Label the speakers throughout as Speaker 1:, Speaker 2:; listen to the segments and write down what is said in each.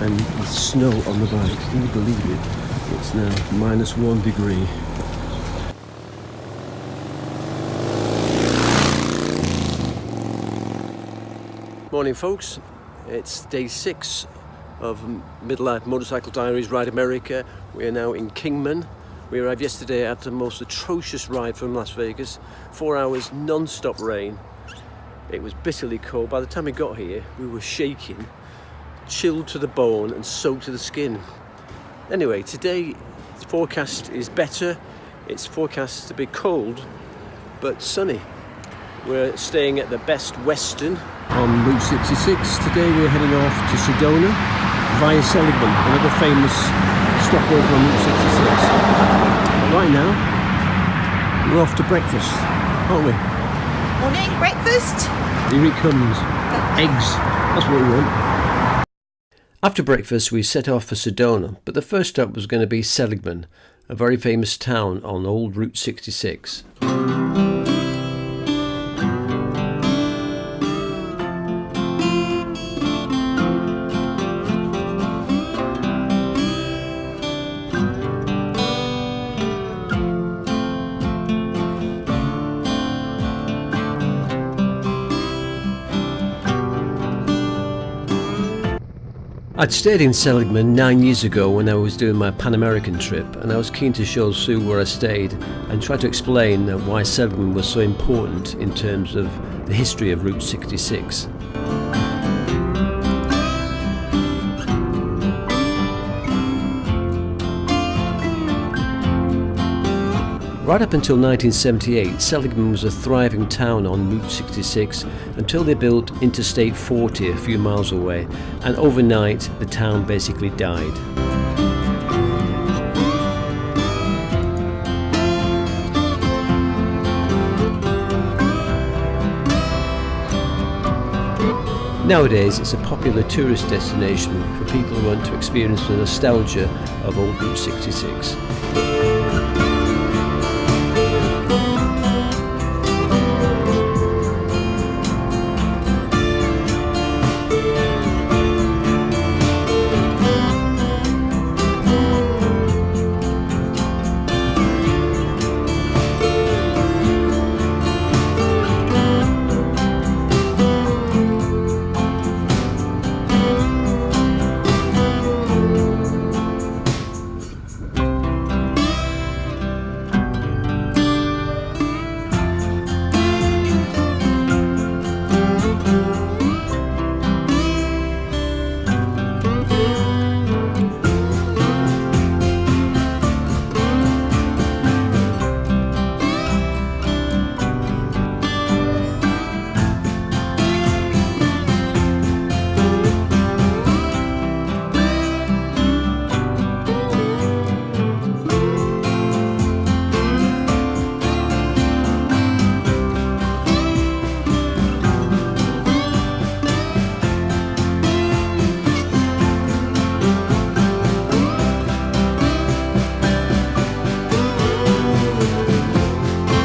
Speaker 1: and with snow on the bike. Can you believe it? It's now -1 degree. Morning folks, it's day 6 of Midlife Motorcycle Diaries Ride America. We are now in Kingman. We arrived yesterday after the most atrocious ride from Las Vegas. 4 hours non-stop rain. It was bitterly cold. By the time we got here, we were shaking, chilled to the bone and soaked to the skin. Anyway, today the forecast is better. It's forecast to be cold but sunny. We're staying at the Best Western on Route 66. Today we're heading off to Sedona via Seligman, another famous stopover on Route 66. But right now, we're off to breakfast, aren't we?
Speaker 2: Morning, breakfast.
Speaker 1: Here it comes. Eggs, that's what we want. After breakfast we set off for Sedona, but the first stop was going to be Seligman, a very famous town on old Route 66. I'd stayed in Seligman 9 years ago when I was doing my Pan American trip, and I was keen to show Sue where I stayed and try to explain why Seligman was so important in terms of the history of Route 66. Right up until 1978, Seligman was a thriving town on Route 66 until they built Interstate 40 a few miles away, and overnight the town basically died. Nowadays it's a popular tourist destination for people who want to experience the nostalgia of old Route 66.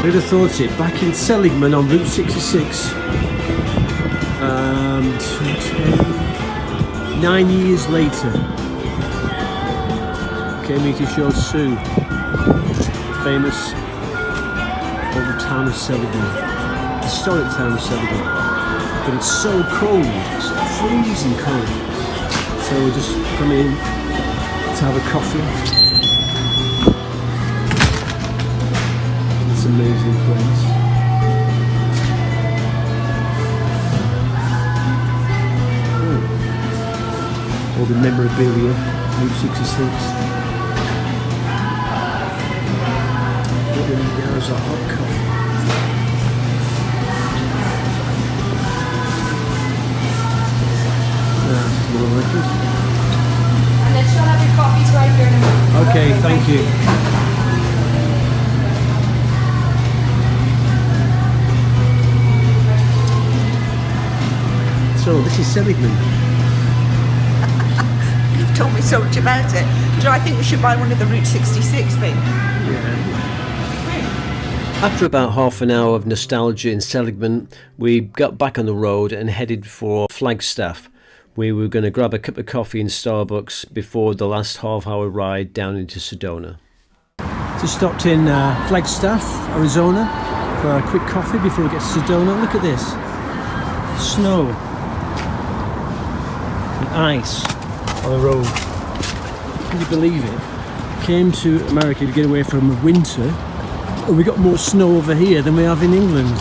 Speaker 1: Who'd have thought it? Back in Seligman on Route 66, 9 years later, came here to show Sue the famous old town of Seligman, historic town of Seligman. But it's so cold, it's freezing cold. So we're just coming in to have a coffee. Amazing place. All the memorabilia, Route 66. What we need now is a hot coffee. That's more like it.
Speaker 2: And then she'll have your coffees right here in a minute.
Speaker 1: Okay, thank you. So this is Seligman.
Speaker 2: You've told me so much about it. Do I think we should buy one of the Route 66 things?
Speaker 1: Yeah. After about half an hour of nostalgia in Seligman, we got back on the road and headed for Flagstaff, we were going to grab a cup of coffee in Starbucks before the last half-hour ride down into Sedona. Just stopped in Flagstaff, Arizona for a quick coffee before we get to Sedona. Look at this. Snow and ice on the road. Can you believe it? Came to America to get away from winter, and we got more snow over here than we have in England.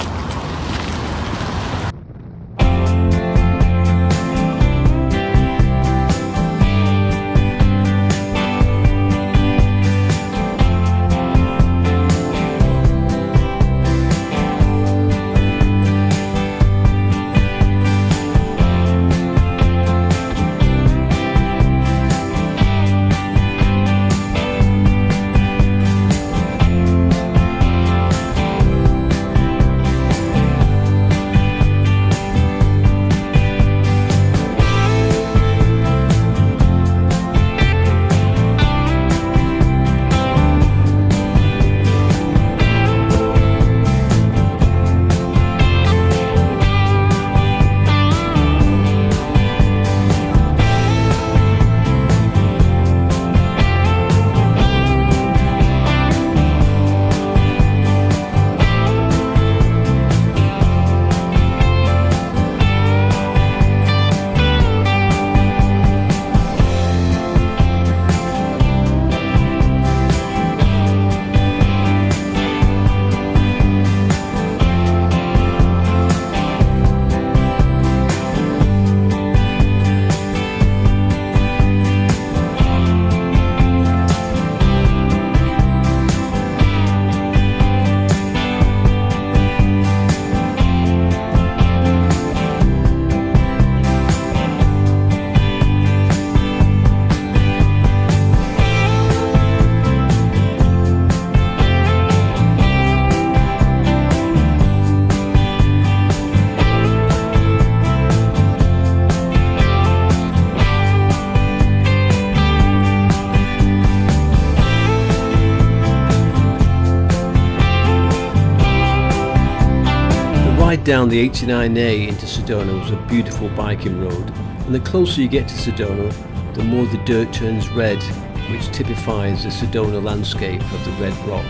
Speaker 1: Down the 89A into Sedona was a beautiful biking road, and the closer you get to Sedona, the more the dirt turns red, which typifies the Sedona landscape of the red rock.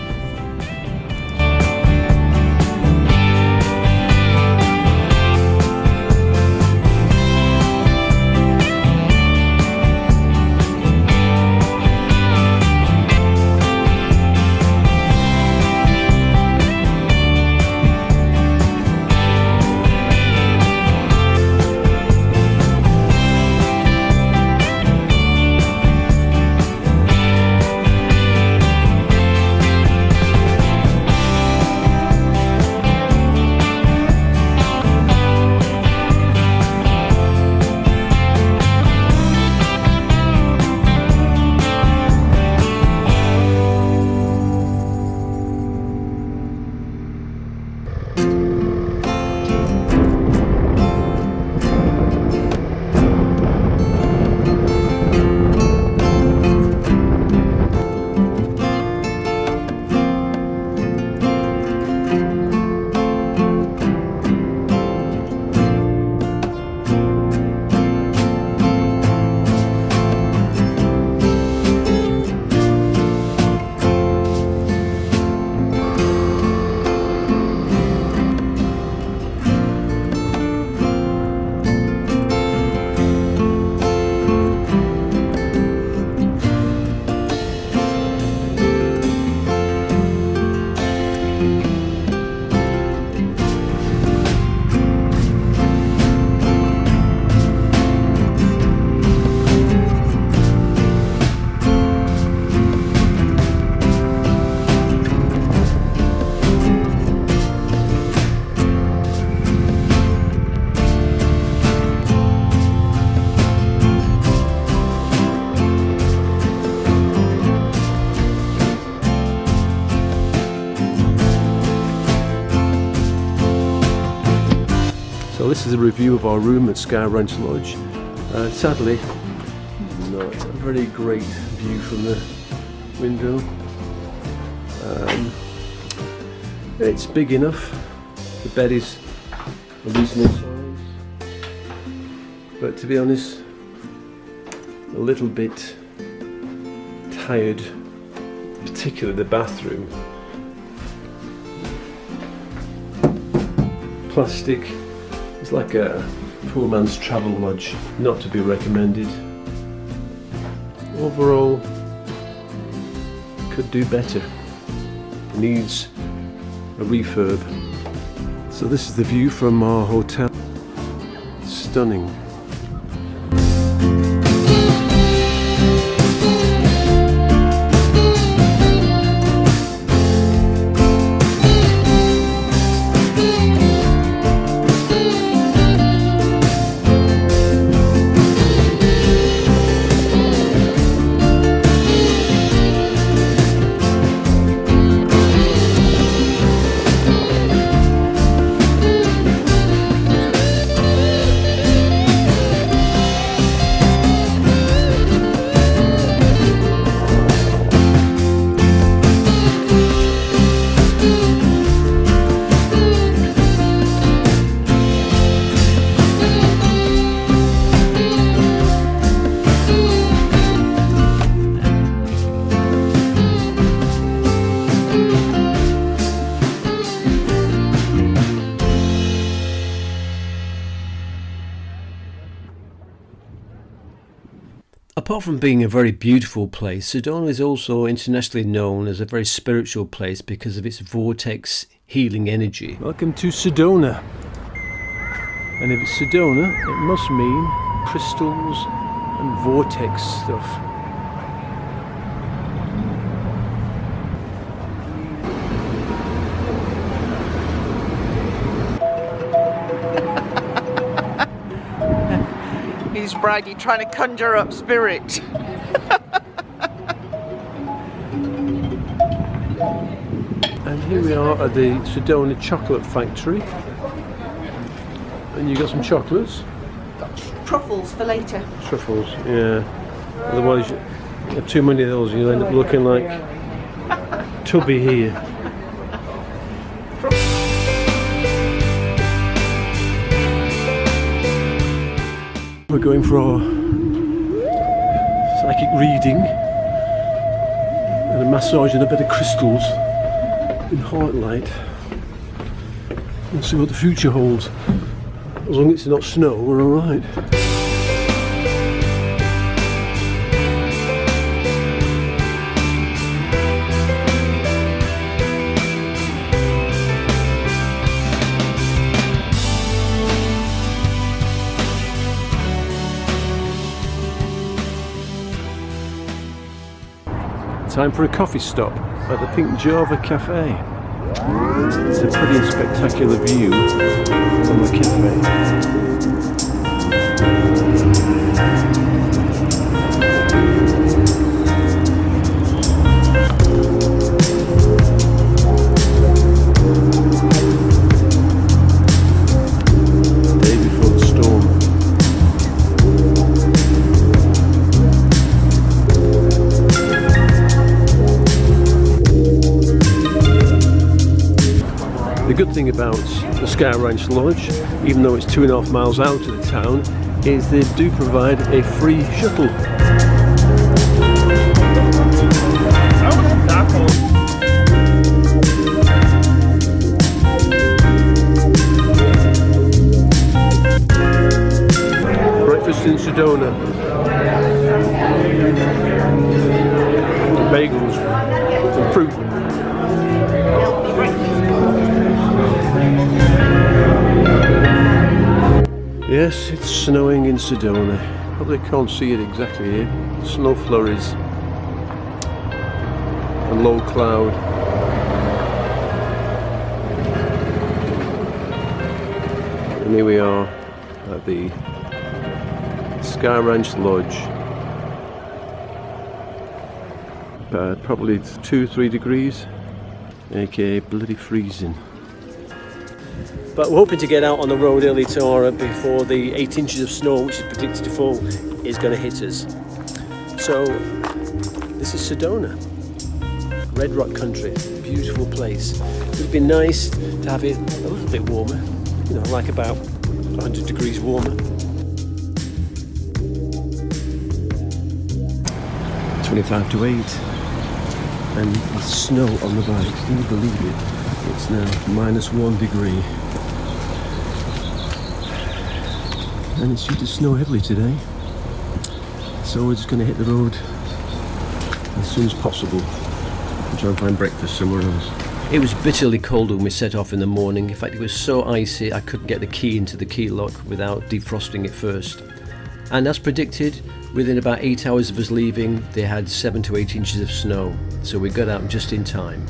Speaker 1: So this is a review of our room at Sky Ranch Lodge. Sadly, not a very great view from the window. It's big enough. The bed is a reasonable size. but to be honest, a little bit tired, particularly the bathroom. Plastic. It's like a poor man's travel lodge, not to be recommended. Overall, could do better. Needs a refurb. So this is the view from our hotel. Stunning. Apart from being a very beautiful place, Sedona is also internationally known as a very spiritual place because of its vortex healing energy. Welcome to Sedona. And if it's Sedona, it must mean crystals and vortex stuff.
Speaker 2: He's Brady trying to conjure up spirit.
Speaker 1: And here we are at the Sedona chocolate factory. And you got some chocolates?
Speaker 2: Truffles for later.
Speaker 1: Truffles, yeah. Otherwise you have too many of those and you'll end up looking like Tubby here. We're going for our psychic reading and a massage and a bit of crystals in heart light. We'll see what the future holds. As long as it's not snow, we're alright. Time for a coffee stop at the Pink Java Cafe. It's a pretty spectacular view from the cafe. Day before the storm. The good thing about the Sky Ranch Lodge, even though it's 2.5 miles out of the town, is they do provide a free shuttle. Breakfast in Sedona. Bagels and fruit. Yes, it's snowing in Sedona. Probably can't see it exactly here. Snow flurries and low cloud. And here we are at the Sky Ranch Lodge. Probably 2-3 degrees, aka bloody freezing. But we're hoping to get out on the road early tomorrow before the 8 inches of snow, which is predicted to fall, is going to hit us. So this is Sedona, Red Rock Country, beautiful place. It would be nice to have it a little bit warmer, you know, like about 100 degrees warmer. 25 to 8, and the snow on the bike. Can you believe it? It's now -1 degree, and it's due to snow heavily today. So we're just going to hit the road as soon as possible and try and find breakfast somewhere else. It was bitterly cold when we set off in the morning. In fact, it was so icy I couldn't get the key into the key lock without defrosting it first. And as predicted, within about 8 hours of us leaving, they had 7 to 8 inches of snow. So we got out just in time.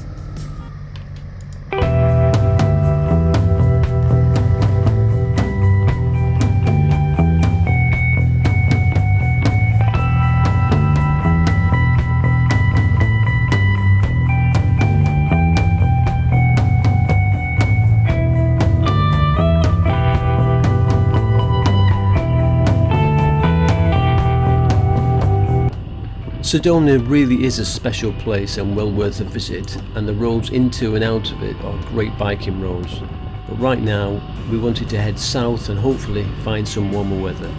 Speaker 1: Sedona really is a special place and well worth a visit, and the roads into and out of it are great biking roads. But right now, we wanted to head south and hopefully find some warmer weather.